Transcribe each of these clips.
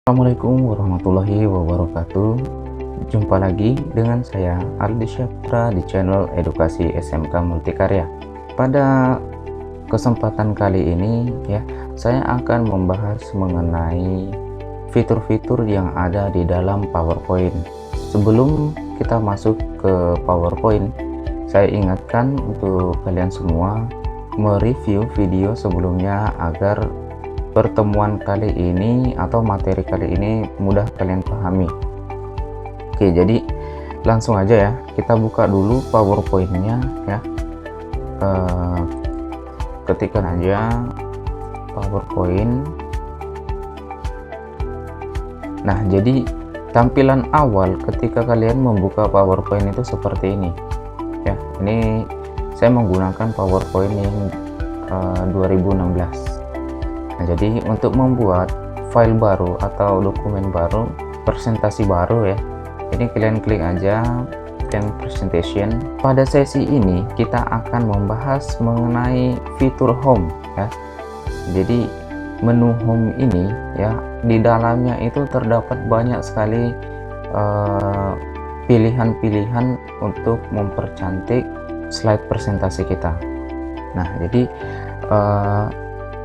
Assalamualaikum warahmatullahi wabarakatuh. Jumpa lagi dengan saya Aldi Syafra di channel Edukasi SMK Multikarya. Pada kesempatan kali ini saya akan membahas mengenai fitur-fitur yang ada di dalam PowerPoint. Sebelum kita masuk ke PowerPoint, saya ingatkan untuk kalian semua mereview video sebelumnya agar pertemuan kali ini atau materi kali ini mudah kalian pahami. Oke, jadi langsung aja ya, kita buka dulu PowerPoint-nya ya. Ketikkan aja PowerPoint. Nah, jadi tampilan awal ketika kalian membuka PowerPoint itu seperti ini ya. Ini saya menggunakan PowerPoint yang 2016. Nah, jadi untuk membuat file baru atau dokumen baru, presentasi baru ya, ini kalian klik aja yang presentation. Pada sesi ini kita akan membahas mengenai fitur home ya. Jadi menu home ini ya, di dalamnya itu terdapat banyak sekali pilihan-pilihan untuk mempercantik slide presentasi kita. Nah, jadi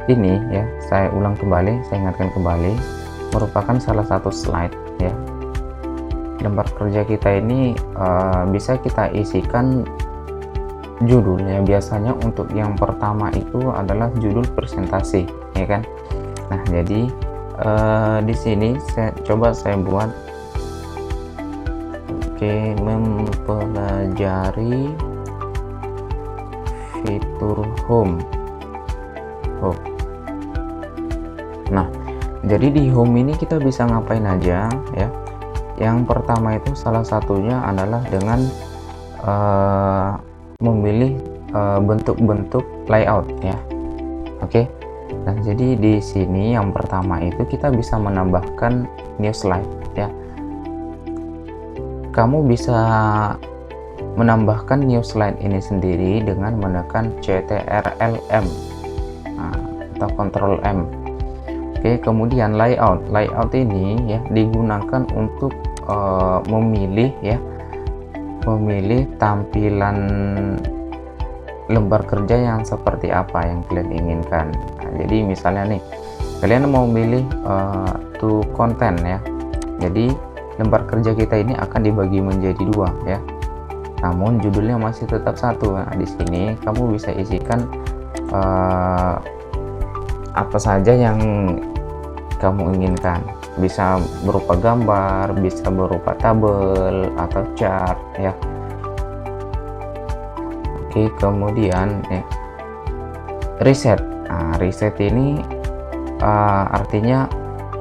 ini ya, saya ulang kembali, saya ingatkan kembali, merupakan salah satu slide ya. Lembar kerja kita ini bisa kita isikan judulnya. Biasanya untuk yang pertama itu adalah judul presentasi ya kan. Nah, jadi di sini saya buat mempelajari fitur home. Nah, jadi di home ini kita bisa ngapain aja ya. Yang pertama itu salah satunya adalah dengan memilih bentuk-bentuk layout ya. Oke. Nah, jadi di sini yang pertama itu kita bisa menambahkan new slide ya. Kamu bisa menambahkan new slide ini sendiri dengan menekan CTRL-M atau Ctrl M. Oke, kemudian layout ini ya digunakan untuk memilih tampilan lembar kerja yang seperti apa yang kalian inginkan. Nah, jadi misalnya nih kalian mau memilih to content ya, jadi lembar kerja kita ini akan dibagi menjadi dua ya, namun judulnya masih tetap satu. Nah, di sini kamu bisa isikan apa saja yang kamu inginkan, bisa berupa gambar, bisa berupa tabel atau chart ya. Oke, kemudian ya, reset. Nah, reset ini artinya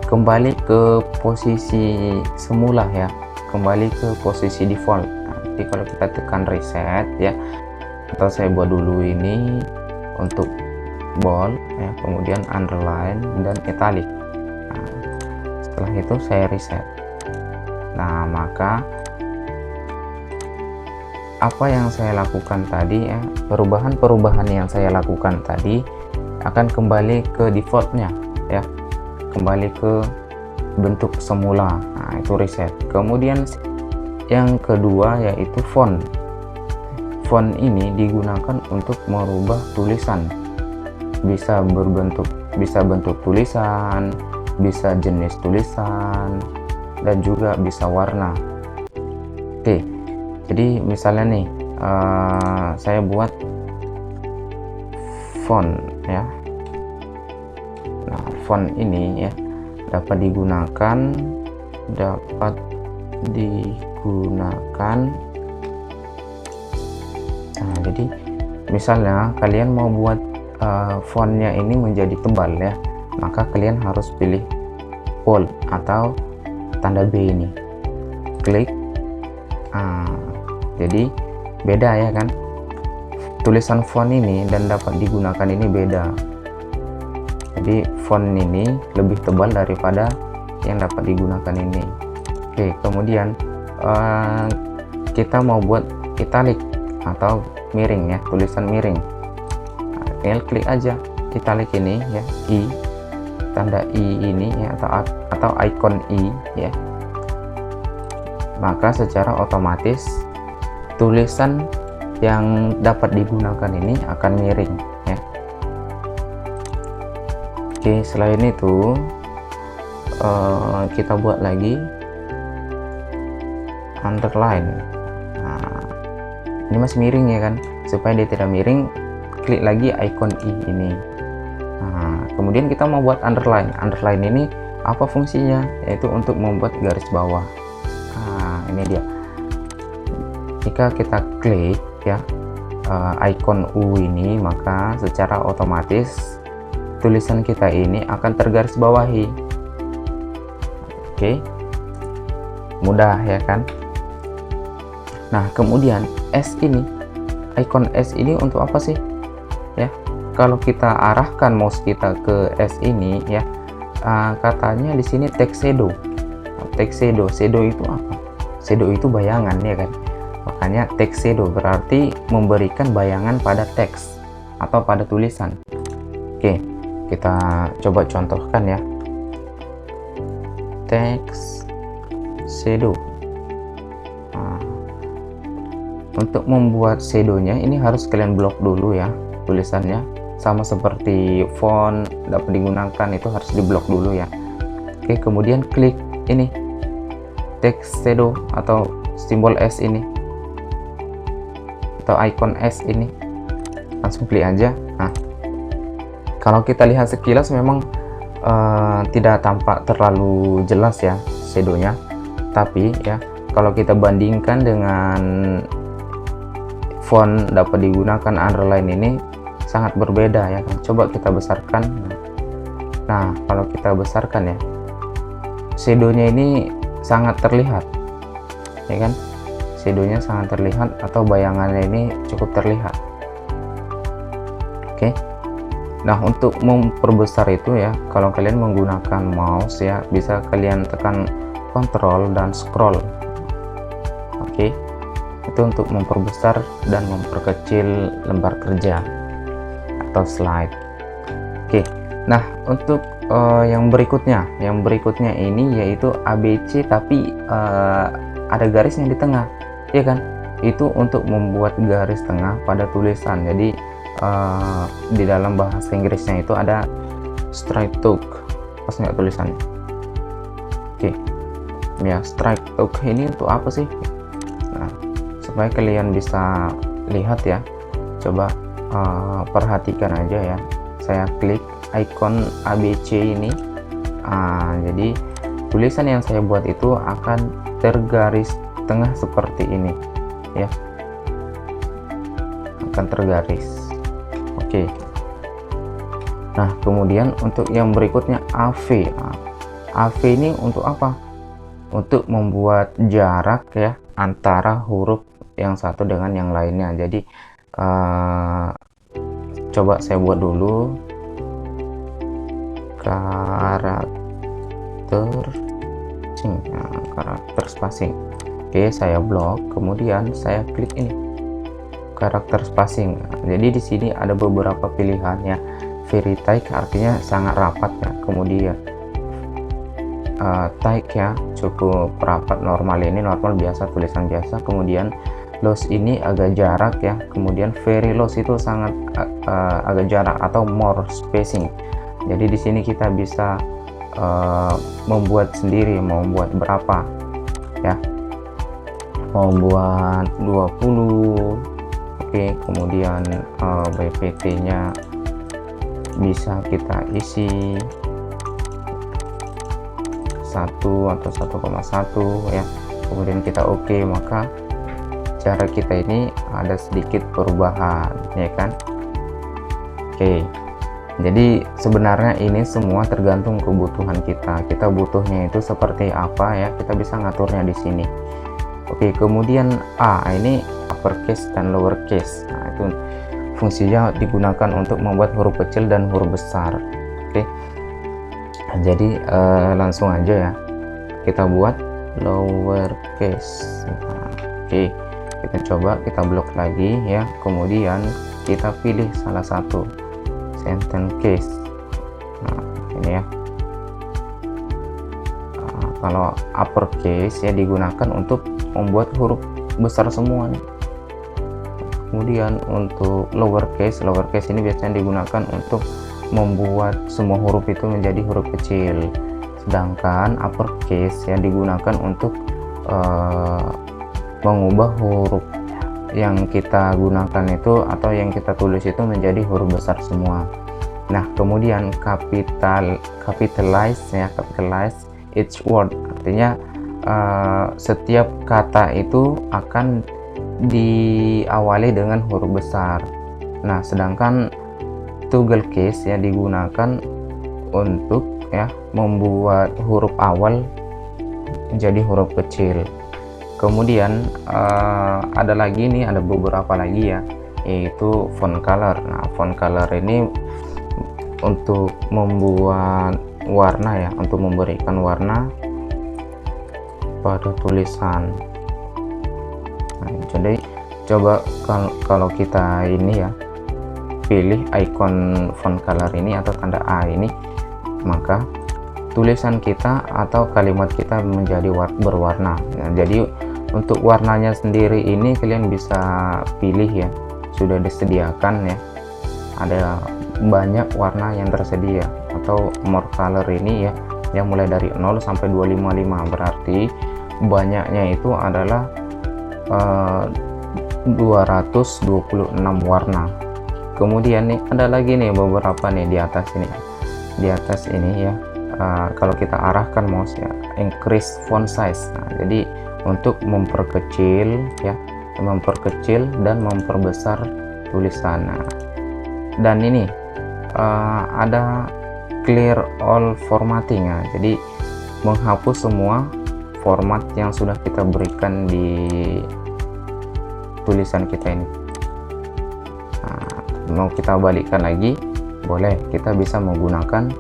kembali ke posisi semula ya, kembali ke posisi default. Nah, jadi kalau kita tekan reset ya, atau saya buat dulu ini untuk bold ya, kemudian underline dan italic. Nah, setelah itu saya reset. Nah, maka apa yang saya lakukan tadi ya, perubahan yang saya lakukan tadi akan kembali ke defaultnya ya, kembali ke bentuk semula. Nah, itu reset. Kemudian yang kedua yaitu font. Font ini digunakan untuk merubah tulisan. Bisa bentuk tulisan, bisa jenis tulisan, dan juga bisa warna. Oke, jadi misalnya nih saya buat font ya. Nah, font ini ya dapat digunakan nah, jadi misalnya kalian mau buat fontnya ini menjadi tebal ya, maka kalian harus pilih bold atau tanda B ini, klik. Jadi beda ya kan, tulisan font ini dan dapat digunakan ini beda. Jadi font ini lebih tebal daripada yang dapat digunakan ini. Oke, kemudian kita mau buat italic atau miring ya, tulisan miring. Tinggal klik aja italic ini ya, I. tanda i ini ya, atau icon i ya, maka secara otomatis tulisan yang dapat digunakan ini akan miring ya. Oke, selain itu kita buat lagi underline. Nah, ini masih miring ya kan, supaya dia tidak miring, klik lagi icon i ini. Nah, kemudian kita mau buat underline. Underline ini apa fungsinya? Yaitu untuk membuat garis bawah. Nah, ini dia. Jika kita klik ya icon U ini, maka secara otomatis tulisan kita ini akan tergaris bawahi. Oke, mudah ya kan. Nah, kemudian S ini, icon S ini untuk apa sih ya? Kalau kita arahkan mouse kita ke S ini ya, katanya di sini text shadow. Text shadow, shadow itu apa? Shadow itu bayangan ya kan. Makanya text shadow berarti memberikan bayangan pada teks atau pada tulisan. Oke, kita coba contohkan ya. Text shadow. Nah, untuk membuat shadownya ini harus kalian blok dulu ya tulisannya. Sama seperti font dapat digunakan, itu harus diblok dulu ya. Oke, kemudian klik ini text shadow atau simbol S ini atau icon S ini, langsung klik aja. Nah, kalau kita lihat sekilas memang tidak tampak terlalu jelas ya shadownya, tapi ya kalau kita bandingkan dengan font dapat digunakan underline ini sangat berbeda ya kan. Coba kita besarkan. Nah, kalau kita besarkan ya, shadownya ini sangat terlihat ya kan, shadownya sangat terlihat atau bayangannya ini cukup terlihat. Oke, nah untuk memperbesar itu ya, kalau kalian menggunakan mouse ya, bisa kalian tekan Ctrl dan scroll. Oke, itu untuk memperbesar dan memperkecil lembar kerja atau slide. Oke, nah untuk yang berikutnya ini yaitu ABC tapi ada garisnya di tengah ya kan. Itu untuk membuat garis tengah pada tulisan. Jadi di dalam bahasa Inggrisnya itu ada straight talk, pas nggak tulisannya. Oke ya, straight talk ini untuk apa sih? Nah, supaya kalian bisa lihat ya, coba perhatikan aja ya. Saya klik icon ABC ini. Jadi tulisan yang saya buat itu akan tergaris tengah seperti ini ya, akan tergaris. Oke, nah kemudian untuk yang berikutnya AV. AV ini untuk apa? Untuk membuat jarak ya antara huruf yang satu dengan yang lainnya. Jadi coba saya buat dulu karakter spacing. Oke, saya blok, kemudian saya klik ini karakter spacing. Jadi di sini ada beberapa pilihan ya. Very tight artinya sangat rapat ya, kemudian tight ya cukup rapat, normal ini normal biasa, tulisan biasa, kemudian loose ini agak jarak ya, kemudian very loose itu sangat agak jarak atau more spacing. Jadi di sini kita bisa membuat sendiri mau buat berapa ya, mau buat 20. Oke, kemudian BPT nya bisa kita isi 1 atau 1,1 ya, kemudian kita oke, maka cara kita ini ada sedikit perubahan ya kan. Oke, jadi sebenarnya ini semua tergantung kebutuhan kita butuhnya itu seperti apa ya, kita bisa ngaturnya di sini. Oke, kemudian ini uppercase dan lowercase. Nah, itu fungsinya digunakan untuk membuat huruf kecil dan huruf besar. Oke, jadi langsung aja ya kita buat lowercase. Oke, kita coba, kita blok lagi ya, kemudian kita pilih salah satu sentence case. Nah, ini ya, Kalau uppercase ya digunakan untuk membuat huruf besar semua nih. Kemudian untuk lowercase ini biasanya digunakan untuk membuat semua huruf itu menjadi huruf kecil. Sedangkan uppercase yang digunakan untuk mengubah huruf yang kita gunakan itu atau yang kita tulis itu menjadi huruf besar semua. Nah, kemudian capitalize each word, artinya setiap kata itu akan diawali dengan huruf besar. Nah, sedangkan toggle case ya digunakan untuk ya membuat huruf awal jadi huruf kecil. Kemudian ada lagi nih, ada beberapa lagi ya, yaitu font color. Nah, font color ini untuk membuat warna ya, untuk memberikan warna pada tulisan. Nah, jadi coba kalau kita ini ya pilih icon font color ini atau tanda A ini, maka tulisan kita atau kalimat kita menjadi berwarna. Nah, jadi untuk warnanya sendiri ini kalian bisa pilih ya, sudah disediakan ya, ada banyak warna yang tersedia. Atau more color ini ya, yang mulai dari 0 sampai 255, berarti banyaknya itu adalah 226 warna. Kemudian nih ada lagi nih beberapa nih di atas ini ya, kalau kita arahkan mouse ya, increase font size. Nah, jadi untuk memperkecil dan memperbesar tulisan. Nah, dan ini ada clear all formatting ya, jadi menghapus semua format yang sudah kita berikan di tulisan kita ini. Nah, mau kita balikkan lagi boleh, kita bisa menggunakan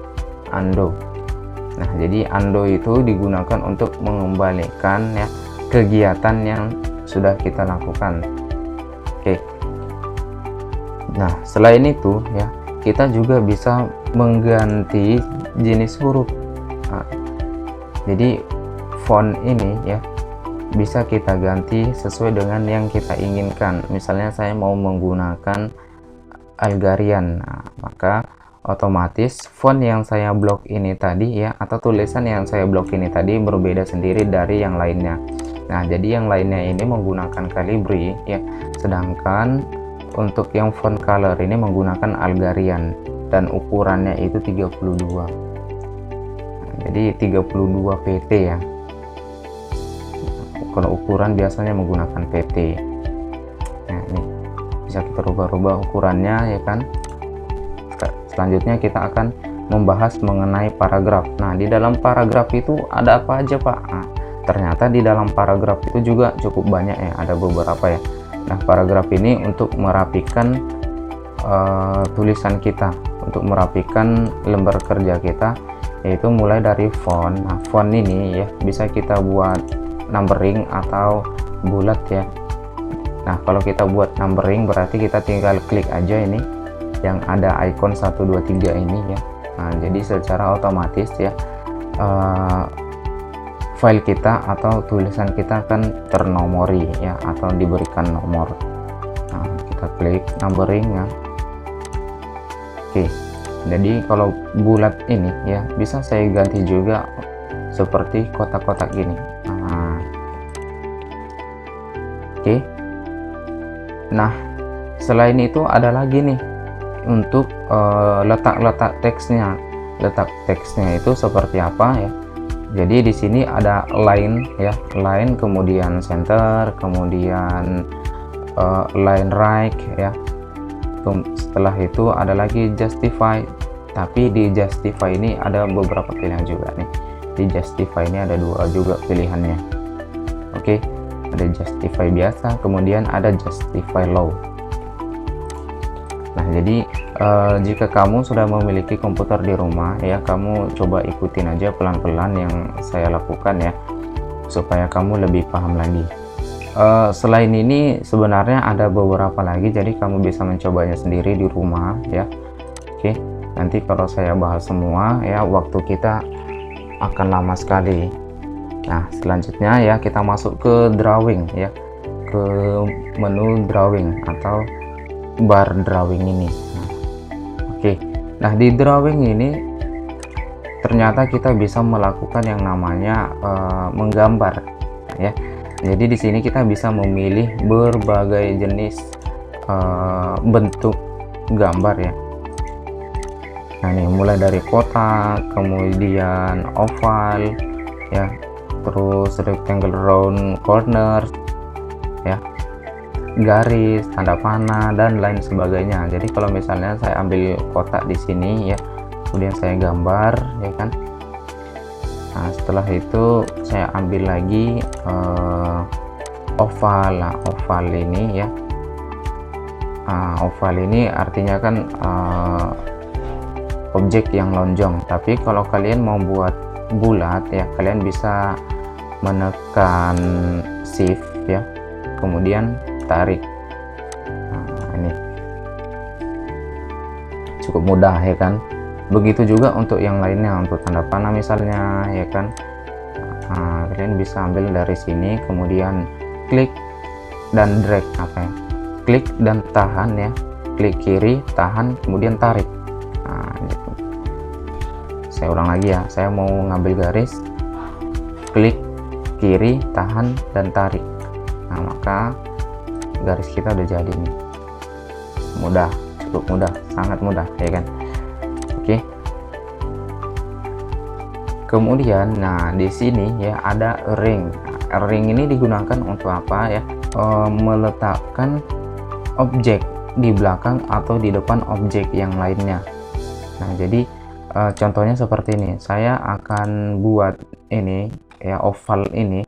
undo. Nah, jadi undo itu digunakan untuk mengembalikan ya kegiatan yang sudah kita lakukan. Oke. Nah, selain itu ya, kita juga bisa mengganti jenis huruf. Nah, jadi font ini ya bisa kita ganti sesuai dengan yang kita inginkan. Misalnya saya mau menggunakan Algarian, nah, maka otomatis font yang saya blok ini tadi ya, atau tulisan yang saya blok ini tadi berbeda sendiri dari yang lainnya. Nah, jadi yang lainnya ini menggunakan Calibri ya, sedangkan untuk yang font color ini menggunakan Algarian dan ukurannya itu 32. Nah, jadi 32 pt ya. Kalau ukuran biasanya menggunakan pt. Nah, ini bisa kita rubah-rubah ukurannya ya kan. Selanjutnya kita akan membahas mengenai paragraf. Nah, di dalam paragraf itu ada apa aja, Pak? Nah, ternyata di dalam paragraf itu juga cukup banyak ya, ada beberapa ya. Nah, paragraf ini untuk merapikan tulisan kita, untuk merapikan lembar kerja kita, yaitu mulai dari font. Nah, font ini ya bisa kita buat numbering atau bulat ya. Nah, kalau kita buat numbering berarti kita tinggal klik aja ini yang ada icon 1 2 3 ini ya. Nah, jadi secara otomatis ya file kita atau tulisan kita akan ternomori ya, atau diberikan nomor. Nah, kita klik numbering ya. Oke, jadi kalau bulat ini ya bisa saya ganti juga seperti kotak-kotak gini. Nah, oke. Nah, selain itu ada lagi nih untuk letak teksnya. Letak teksnya itu seperti apa ya? Jadi di sini ada line ya, line, kemudian center, kemudian line right ya. Setelah itu ada lagi justify. Tapi di justify ini ada beberapa pilihan juga nih. Di justify ini ada dua juga pilihannya. Oke, ada justify biasa, kemudian ada justify low. Nah, jadi jika kamu sudah memiliki komputer di rumah ya, kamu coba ikutin aja pelan-pelan yang saya lakukan ya, supaya kamu lebih paham lagi. Selain ini sebenarnya ada beberapa lagi, jadi kamu bisa mencobanya sendiri di rumah ya. Oke, nanti kalau saya bahas semua ya, waktu kita akan lama sekali. Nah, selanjutnya ya kita masuk ke drawing ya, ke menu drawing atau bar drawing ini. Oke, nah di drawing ini ternyata kita bisa melakukan yang namanya menggambar ya. Jadi di sini kita bisa memilih berbagai jenis bentuk gambar ya. Nah ini mulai dari kotak, kemudian oval ya, terus rectangle, round, corner ya, garis, tanda panah, dan lain sebagainya. Jadi kalau misalnya saya ambil kotak di sini ya, kemudian saya gambar ya kan. Nah setelah itu saya ambil lagi oval. Nah, oval ini ya, oval ini artinya kan objek yang lonjong. Tapi kalau kalian mau buat bulat ya, kalian bisa menekan shift ya, kemudian tarik. Nah, ini cukup mudah ya kan. Begitu juga untuk yang lainnya, untuk tanda panah misalnya ya kan. Nah, kalian bisa ambil dari sini, kemudian klik dan drag klik dan tahan ya, klik kiri, tahan, kemudian tarik. Nah, gitu. Saya ulang lagi ya, saya mau ngambil garis, klik kiri, tahan, dan tarik. Nah maka garis kita udah jadi nih. Mudah, cukup mudah, sangat mudah ya kan. Oke. Kemudian nah di sini ya ada ring. Nah, ring ini digunakan untuk apa ya? Meletakkan objek di belakang atau di depan objek yang lainnya. Nah jadi contohnya seperti ini, saya akan buat ini ya, oval ini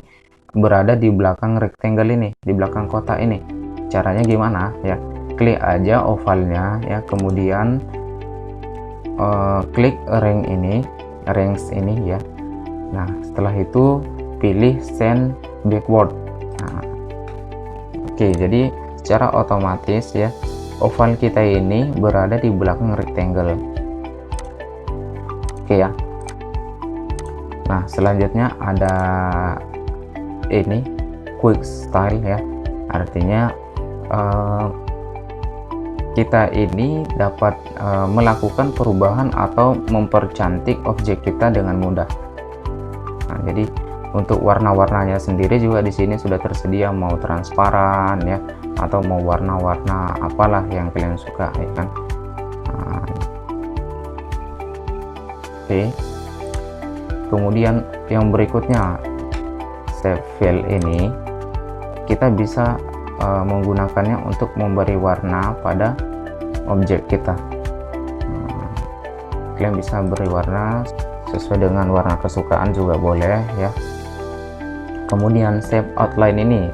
berada di belakang rectangle ini, di belakang kotak ini. Caranya gimana ya? Klik aja ovalnya ya, kemudian klik ring ini, range ini ya. Nah setelah itu pilih send backward. Nah, oke, jadi secara otomatis ya oval kita ini berada di belakang rectangle. Oke ya. Nah selanjutnya ada ini quick style ya, artinya kita ini dapat melakukan perubahan atau mempercantik objek kita dengan mudah. Nah, jadi untuk warna-warnanya sendiri juga di sini sudah tersedia, mau transparan ya, atau mau warna-warna apalah yang kalian suka ya kan. Nah, oke. Kemudian yang berikutnya, save file ini kita bisa menggunakannya untuk memberi warna pada objek kita. Kalian bisa beri warna sesuai dengan warna kesukaan juga boleh ya. Kemudian save outline ini,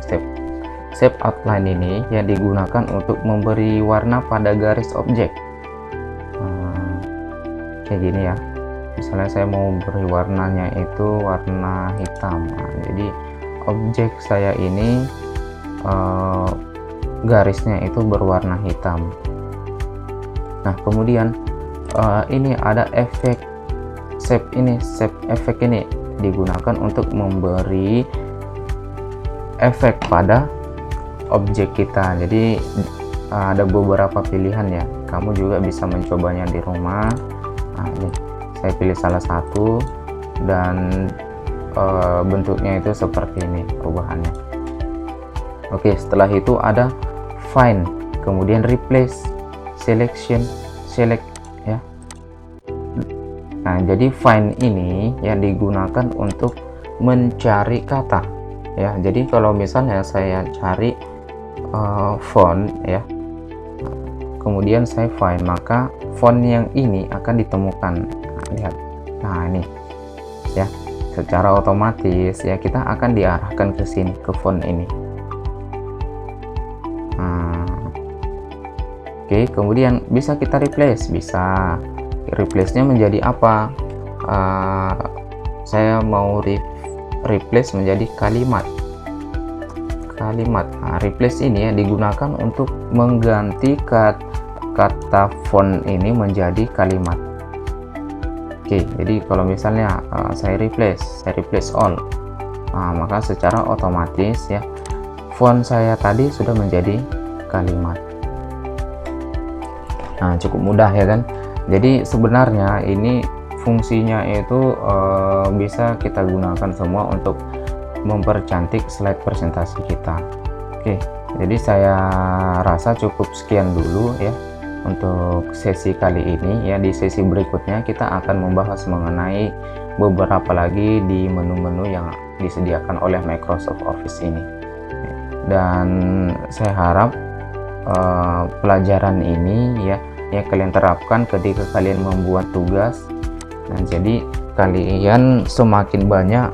save outline ini yang digunakan untuk memberi warna pada garis objek. Kayak gini ya, misalnya saya mau beri warnanya itu warna hitam. Nah, jadi objek saya ini garisnya itu berwarna hitam. Nah kemudian ini ada efek shape ini, shape efek ini digunakan untuk memberi efek pada objek kita. Jadi ada beberapa pilihan ya, kamu juga bisa mencobanya di rumah. Nah ini saya pilih salah satu dan bentuknya itu seperti ini perubahannya. Oke, setelah itu ada find, kemudian replace, selection, select ya. Nah jadi find ini yang digunakan untuk mencari kata ya. Jadi kalau misalnya saya cari font ya, kemudian saya find, maka font yang ini akan ditemukan. Nah, lihat, nah ini ya, secara otomatis ya kita akan diarahkan ke sini, ke font ini. Oke, kemudian bisa kita replace, bisa replace-nya menjadi apa? Saya mau replace menjadi kalimat. Nah, replace ini ya digunakan untuk mengganti kata font ini menjadi kalimat. Oke, jadi kalau misalnya saya replace all. maka secara otomatis ya font saya tadi sudah menjadi kalimat. Nah, cukup mudah ya kan. Jadi sebenarnya ini fungsinya itu bisa kita gunakan semua untuk mempercantik slide presentasi kita. Oke, jadi saya rasa cukup sekian dulu ya untuk sesi kali ini ya. Di sesi berikutnya kita akan membahas mengenai beberapa lagi di menu-menu yang disediakan oleh Microsoft Office ini, dan saya harap pelajaran ini ya kalian terapkan ketika kalian membuat tugas, dan jadi kalian semakin banyak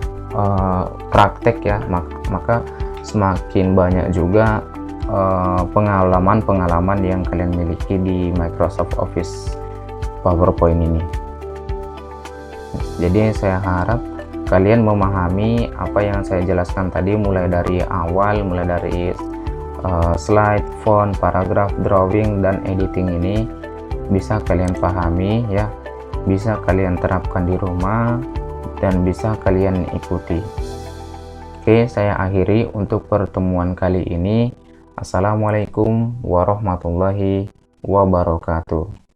praktek ya, maka semakin banyak juga pengalaman yang kalian miliki di Microsoft Office PowerPoint ini. Jadi saya harap kalian memahami apa yang saya jelaskan tadi, mulai dari awal, mulai dari slide, font, paragraf, drawing, dan editing ini bisa kalian pahami ya, bisa kalian terapkan di rumah, dan bisa kalian ikuti. Oke, saya akhiri untuk pertemuan kali ini. Assalamualaikum warahmatullahi wabarakatuh.